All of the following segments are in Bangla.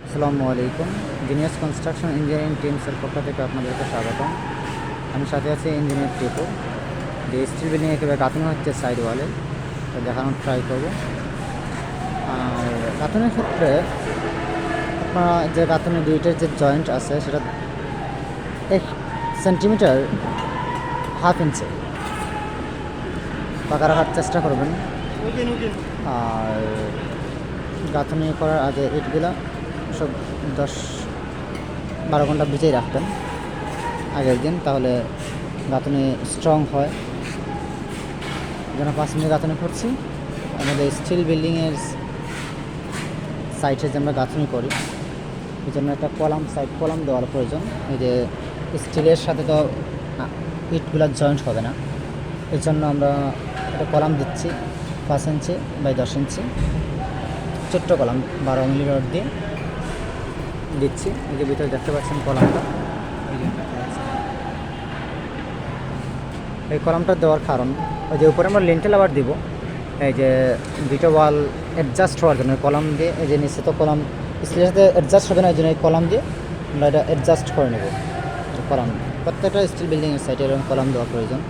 আসসালামু আলাইকুম। জিনিয়াস কনস্ট্রাকশন ইঞ্জিনিয়ারিং টিমসের পক্ষ থেকে আপনাদেরকে স্বাগতম। আমি সাথে আছি ইঞ্জিনিয়ার টিপু। যে স্টিল বিল্ডিং একেবারে গাঁথনি হচ্ছে সাইড ওয়ালে, তো দেখানোর ট্রাই করব। আর গাঁথনির ক্ষেত্রে আপনারা যে গাঁথনি দুইটার যে জয়েন্ট আছে সেটা 1 সেন্টিমিটার, হাফ ইঞ্চি পাকা রাখার চেষ্টা করবেন। আর গাঁথনি করার আগে ইটগুলা সব 10-12 ঘন্টা ভিজিয়ে রাখবেন আগের দিন, তাহলে গাঁথনি স্ট্রং হয়। যেন 5 মিনিট গাঁথনি করছি। আমাদের স্টিল বিল্ডিংয়ের সাইডে যে আমরা গাঁথনি করি, এই জন্য একটা কলাম দেওয়ার প্রয়োজন। এই যে স্টিলের সাথে তো ইটগুলো জয়েন্ট হবে না, এর জন্য আমরা একটা কলাম দিচ্ছি 5 ইঞ্চি বাই 10 ইঞ্চি ছোট্ট কলাম 12 মিলি রড দিয়ে দিচ্ছি। এই যে ভিতরে দেখতে পাচ্ছেন কলামটা, এই কলামটা দেওয়ার কারণ ওই যে উপরে আমরা লিন্টেল আবার দিব, এই যে দুইটা ওয়াল অ্যাডজাস্ট হওয়ার জন্য কলাম দিয়ে। এই যে নিচে তো কলাম স্টিলের সাথে অ্যাডজাস্ট হবে না, এই জন্য এই কলাম দিয়ে আমরা এটা অ্যাডজাস্ট করে নেব। কলাম প্রত্যেকটা স্টিল বিল্ডিংয়ের সাইডে এরকম কলাম দেওয়া প্রয়োজন।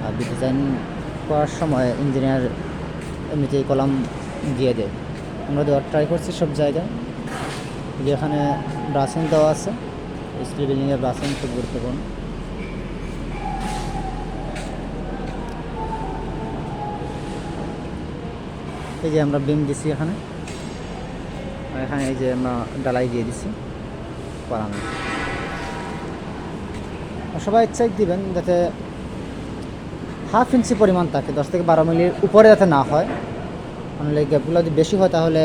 আর ডিজাইন করার সময় ইঞ্জিনিয়ার এমনিতেই কলাম দিয়ে দেয়। আমরা দেওয়ার ট্রাই করছি সব জায়গায়। যে এখানে ব্রাসিং দেওয়া আছে, স্টিল বিল্ডিংয়ের ব্রাসিং খুব গুরুত্বপূর্ণ। এই যে আমরা বিম দিছি এখানে, আর এখানে এই যে আমরা ডালাই দিয়ে দিছি কলামে। সবাই চেক দিবেন যাতে হাফ ইঞ্চি পরিমাণ থাকে, 10 থেকে 12 মিলির উপরে যাতে না হয়। মানে গ্যাপগুলো যদি বেশি হয় তাহলে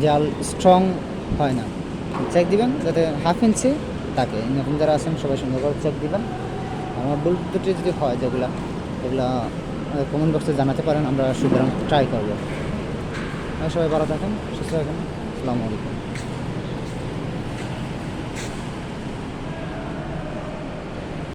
দেয়াল স্ট্রং হয় না। চেক দিবেন যাতে হাফ ইঞ্চি থাকে। নতুন যারা আছেন সবাই সুন্দর করে চেক দিবেন। আমার ভুল দুটি যদি হয় এগুলা কমেন্ট বক্সে জানাতে পারেন, আমরা সুতরাং ট্রাই করবো। সবাই ভালো থাকেন, সুস্থ থাকেন। আসসালামু আলাইকুম।